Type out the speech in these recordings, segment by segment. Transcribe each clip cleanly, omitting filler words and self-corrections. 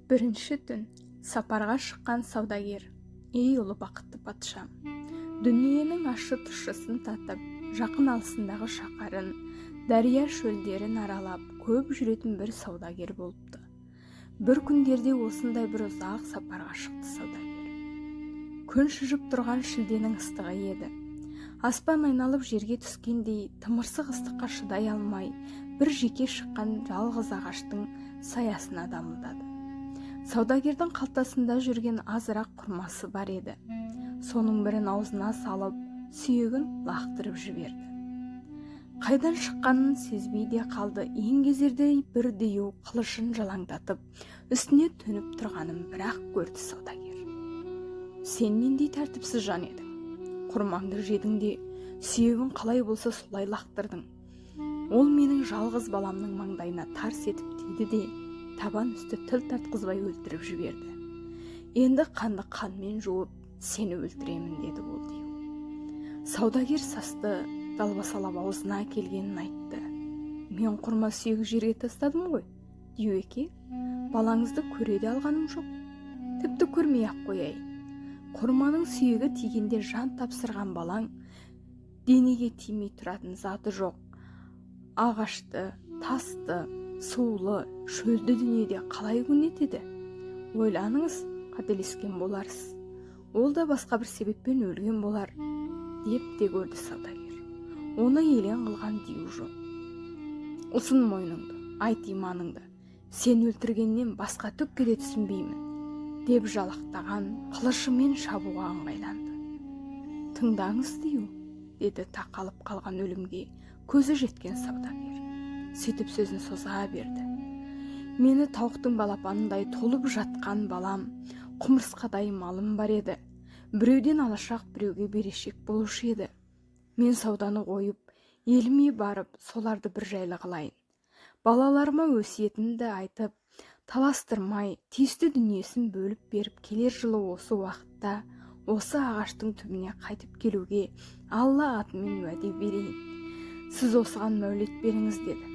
Бірінші түн. Сапарға шыққан саудагер. Ей ұлы бақытты патшам, дүниенің ащы тұщысын татып, жақын алысындағы шаһарын, дария шөлдерін аралап көп жүретін бір саудагер болыпты. Бір күндерде осындай бір ұзақ сапарға шықты саудагер. Күн шыжып тұрған шілденің ыстығы еді. Аспан айналып жерге түскендей тымырсық ыстыққа шыдай алмай, бір жеке шыққан жалғыз ағаштың саясына дамылдады. Саудагердің қалтасында жүрген азырақ құрмасы бар еді. Соның бірін аузына салып, сүйегін лақтырып жіберді. Қайдан шыққанын сезбей де қалды. Еңгезердей бір дию қылышын жалаңдатып, үстіне төніп тұрғанын бірақ көрді саудагер. Сен нендей тәртіпсіз жан едің? Құрмаңды жедің де, сүйегін қалай болса солай лақтырдың. Ол менің жалғыз баламның маңдайына тарс етіп тиді де, табан үсті тіл тартқызбай өлтіріп жіберді. Енді қанды қанмен жуып, сені өлтіремін деді ол дию. Саудагер састы, далбасалап аузына келгенін айтты. Мен құрма сүйегі жерге тастадым ғой, дию еке. Балаңызды көре де алғаным жоқ. Тіпті көрмей ақ қояйын. Құрманың сүйегі тигенде жан тапсырған балаң, денеге тимей тұратын заты жоқ. Ағашты, тасты, сулы, шөлді дүниеде қалай көнетеді? Ойланыңыз, қателескен боларсыз. Ол да басқа бір себеппен өлген болар, деп те көрді саудагер. Оны елең қылған дию жоқ. Ұсын мойныңды, айт иманыңды. Сен өлтіргеннен басқа түкке де түсінбеймін, деп жалақтаған, қылышымен шабуға ыңғайланды. Тыңдаңыз дию, деді тақалып қалған өлімге көзі жеткен саудагер. Сөйтіп сөзін соза берді. Мені тауықтың балапанындай толып жатқан балам, құмырсқадай малым бар еді. Біреуден алашақ, біреуге берешек болушы еді. Мен сауданы қойып, еліме барып, соларды бір жайлы қылайын. Балаларыма өсиетімді айтып, таластырмай, тиісті дүниесін бөліп беріп, келер жылы осы уақытта, осы ағаштың түбіне қайтып келуге Алла атымен уәде берейін. Сіз осыған мәулет беріңіз деді.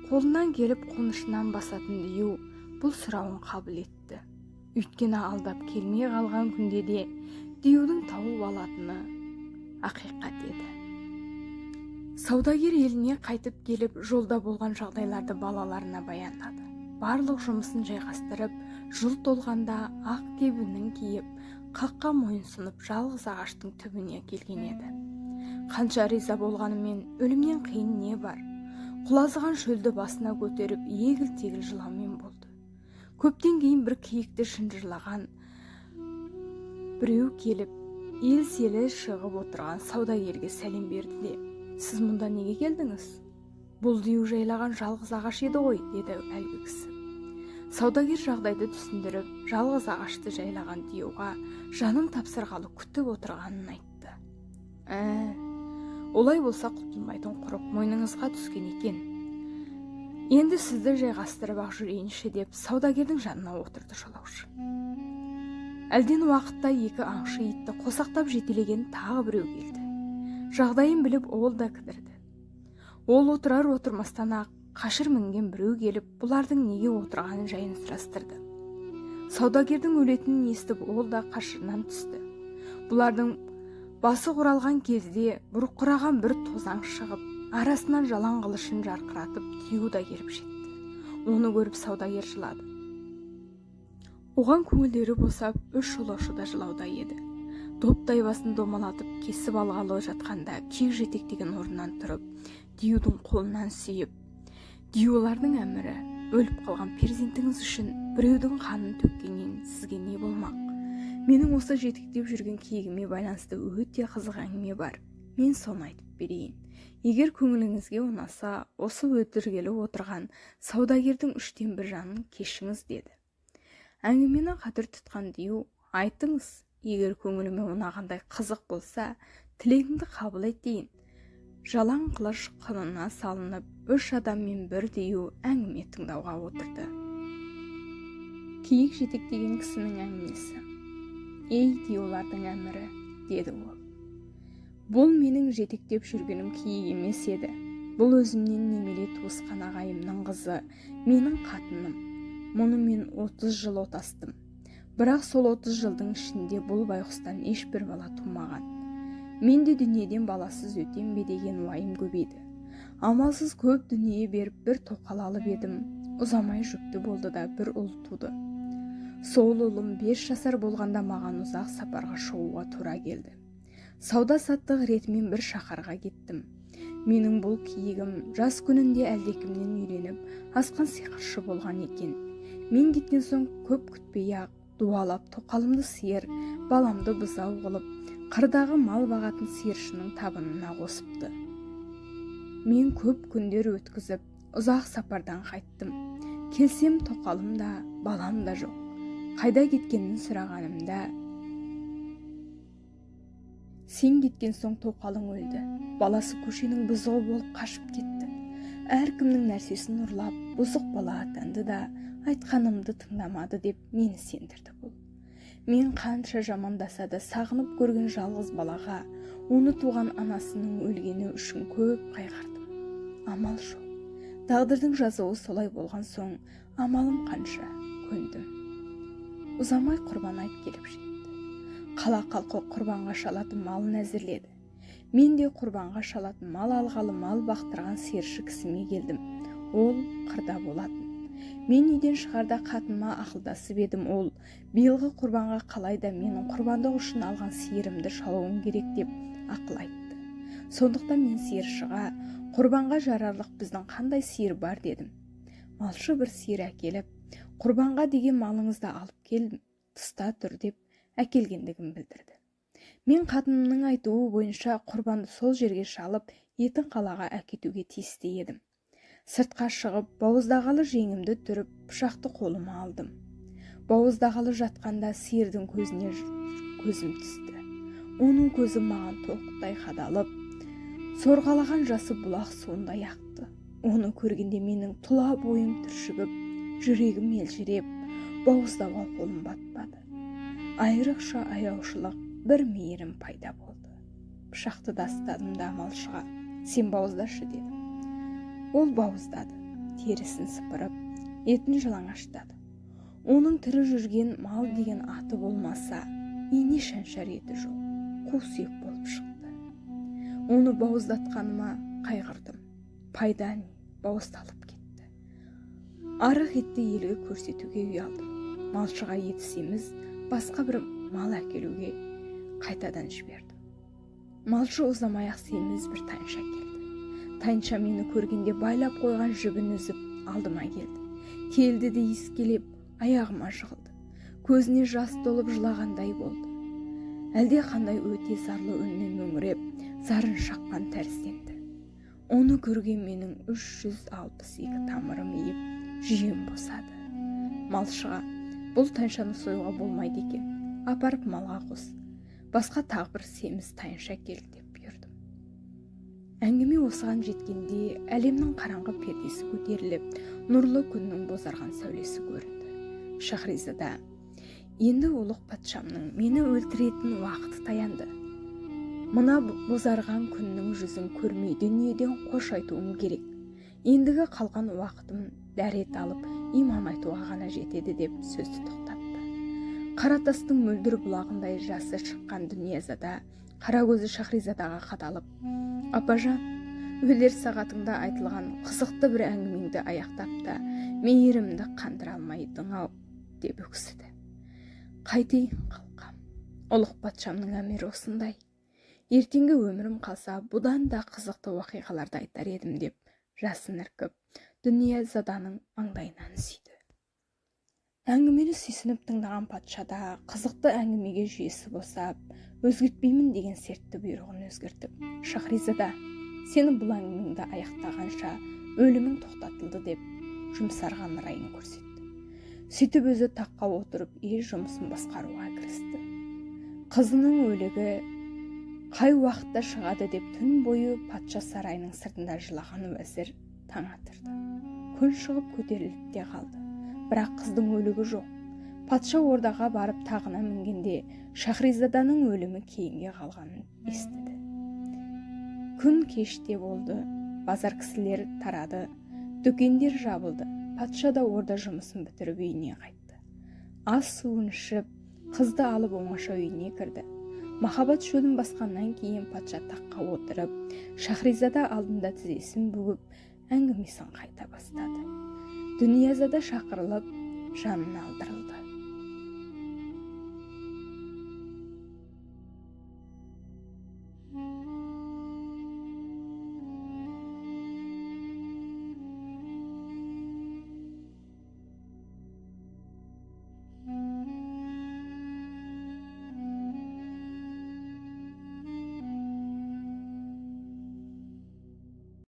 Қолынан келіп қонышынан басатын дию бұл сұрауын қабыл етті. Өйткені алдап келмей қалған күнде де диюдың тауып алатыны ақиқат еді. Саудагер еліне қайтып келіп, жолда болған жағдайларды балаларына баяндады. Барлық жұмысын жайғастырып, жыл толғанда ақ кебінін киіп, қаққа мойынсынып, жалғыз ағаштың түбіне келген еді. Қанша риза болғанымен, өлімнен қиын не бар? Құлазыған шөлді басына көтеріп, егіл-тегіл жылаумен болды. Көптен кейін бір киікті шынжырлаған біреу келіп, ел-селі шығып отырған саудагерге сәлем берді де, сіз мұнда неге келдіңіз? Бұл дию жайлаған жалғыз ағаш еді ғой, деді әлгі кісі. Саудагер жағдайды түсіндіріп, жалғыз ағашты жайлаған диюға жанын тапсырғалы күтіп отырғанын айтты. Олай болса құтылмайтын құрық мойныңызға түскен екен. Енді сізді жайғастырып ақ жүрейінші, деп саудагердің жанына отырды жолаушы. Әлден уақытта екі аңшы итті қосақтап жетелеген тағы біреу келді. Жағдайын біліп, ол да кідірді. Ол отырар отырмастан ақ қашыр мінген біреу келіп, бұлардың неге отырғанын жайын сұрастырды. Саудагердің өлетінін естіп, ол да қашырынан түсті. Бұлардың басы құралған кезде бұрқыраған бір тозаң шығып, арасынан жалаң қылышын жарқыратып, дию да келіп жетті. Оны көріп саудагер жылады. Оған көңілдері босап, үш жолаушы да жылауда еді. Доптай басын домалатып, кесіп алғалы жатқанда, кек жетектеген орнынан тұрып, диюдың қолынан сүйіп, диюлардың әмірі, өліп қалған перзентіңіз үшін біреудің қанын төккеннен сізге не болмақ? Менің осы жетектеп жүрген киігіме байланысты өте қызық әңгіме бар. Мен соны айтып берейін. Егер көңіліңізге ұнаса, осы өлтіргелі отырған саудагердің үштен бір жанын кешіңіз, деді. Әңгімені қадір тұтқан дию, айтыңыз, егер көңіліме ұнағандай қызық болса, тілегіңді қабыл ет дейін. Жалаң қылыш қынына салынып, үш адаммен бір дию әңгіме тыңдауға отырды. Киік жетектеген кісінің әңгімесі. Ей диюлардың әмірі, деді ол. Бұл менің жетектеп жүргенім киік емес еді. Бұл өзімнен немере туысқан ағайымның қызы, менің қатыным. мұны мен 30 жыл отастым. Бірақ сол 30 жылдың ішінде бұл байғұстан ешбір бала тумаған. Мен де дүниеден баласыз өтем бе деген уайым көбейді. Амалсыз көп дүние беріп бір тоқал алып едім. Ұзамай жүкті болды да бір ұл туды. Сол ұлым 5 жасар болғанда маған ұзақ сапарға шығуға тура келді. Сауда саттық ретімен бір шаһарға кеттім. Менің бұл киігім жас күнінде әлдекімнен үйреніп асқан сиқыршы болған екен. Мен кеткен соң көп күтпей-ақ дуалап тоқалымды сиыр, баламды бұзау қылып, қырдағы мал бағатын сиыршының табынына қосыпты. Мен көп күндер өткізіп, ұзақ сапардан қайттым. Келсем тоқалым да, балам да жоқ. Қайда кеткенін сұрағанымда, сен кеткен соң тоқалың өлді. Баласы көшенің бұзығы болып қашып кетті. Әркімнің нәрсесін ұрлап, бұзық бала атанды да, айтқанымды тыңдамады деп мені сендірді бұл. Мен қанша жамандаса да сағынып көрген жалғыз балаға, оны туған анасының өлгені үшін көп қайғырдым. Амал жоқ. Тағдырдың жазуы солай болған соң, амалым қанша көндім. Ұзамай құрбан айт келіп жетті. Қала халқы құрбанға шалатын малын әзірледі. Мен де құрбанға шалатын мал алғалы мал бақтырған сиыршы кісіме келдім. Ол қырда болатын. Мен үйден шығарда қатыныма ақылдасып едім. Ол биылғы құрбанға қалайда менің құрбандық үшін алған сиырымды шалуым керек деп ақыл айтты. Сондықтан мен сиыршыға құрбанға жарарлық біздің қандай сиыр бар дедім. Малшы бір сиыр әкеліп, құрбанға деген малыңызды алып келдім, тыста тұр деп әкелгендігін білдірді. Мен қатынымның айтуы бойынша құрбанды сол жерге шалып, етін қалаға әкетуге тиісті едім. Сыртқа шығып, бауыздағалы жеңімді түріп, пышақты қолыма алдым. Бауыздағалы жатқанда сиырдың көзіне көзім түсті. Оның көзі маған тоқтай қадалып, сорғалаған жасы бұлақ суындай ақты. Оны көргенде менің тұла бойым түршігіп, жүрегім елжіреп, бауыздауға қолым батпады. Айрықша аяушылық, бір мейірім пайда болды. Пышақты дастадым да малшыға, сен бауыздашы дедім. Ол бауыздады, терісін сыпырып, етін жалаңаштады. Оның тірі жүрген мал деген аты болмаса, ине шаншар еті жоқ, қу сүйек болып шықты. Оны бауыздатқаныма қайғырдым. Пайда не, бауыздалып кетті. Арық етті елге көрсетуге ұялдым. Малшыға етісеміз, басқа бір мал әкелуге қайтадан жібердім. Малшы ұзамай-ақ семіз бір тайынша келді. Тайынша мені көргенде байлап қойған жібін үзіп алдыма келді. Келді де иіскелеп, аяғыма жығылды. Көзіне жас толып жылағандай болды. Әлде қандай өте зарлы үнмен мөңіреп, зарын шаққан тәрізденді. Оны көрген менің 362 тамырым иіп, жүйем босады. Малшыға, бұл тайыншаны союға болмайды екен, апарып малға қос. Басқа тағы бір семіз тайынша келді деп бұйырдым. Әңгіме осыған жеткенде әлемнің қараңғы пердесі көтеріліп, нұрлы күннің бозарған сәулесі көрінді. Шахризада, енді ұлық патшамның мені өлтіретін уақыты таянды. Мына бозарған күннің жүзін көрмей дүниеден қош айтуым керек. Ендігі қалған уақытым дәрет алып, имам айтуға ғана жетеді деп сөзді тоқтатты. Қаратастың мөлдір бұлағындай жасы шыққан Дүниязада, қара көзі Шахризадаға қадалып, апажан, өлер сағатыңда айтылған қызықты бір әңгімеңді аяқтап та, мейірімді қандыра алмайдың-ау, деп өксіді. Қайтейін қалқам, ұлық патшамның әмірі осындай. Ертеңгі өмірім қалса, бұдан да қызықты уақиғаларды айтар едім деп, жасын іркіп, Дүниязаданың маңдайынан сүйді. Әңгімені сүйсініп тыңдаған патшада қызықты әңгімеге жүйесі босап, өзгертпеймін деген сертті бұйрығын өзгертіп, Шахризада, сені бұл әңгімеңді аяқтағанша өлімің тоқтатылды деп жұмсарған райын көрсетті. Сөйтіп өзі таққа отырып, ел жұмысын басқаруға кірісті. Қызының өлігі қай уақытта шығады деп түн бойы патша сарайының сыртында жылаған уәзір таң атырды. Күн шығып көтеріліп те қалды. Бірақ қыздың өлігі жоқ. Патша ордаға барып тағына мінгенде Шахризаданың өлімі кейінге қалғанын естіді. Күн кеште болды, базар кісілер тарады, дүкендер жабылды. патша да орда жұмысын бітіріп үйіне қайтты. Ас суын ішіп, қызды алып оңаша үйіне кірді. Махаббат шөлін басқаннан кейін патша таққа отырып, Шахризада алдында тізесін бүгіп, әңгімесін қайта бастады. Дүниязада шақырылып, жанын алдырылды.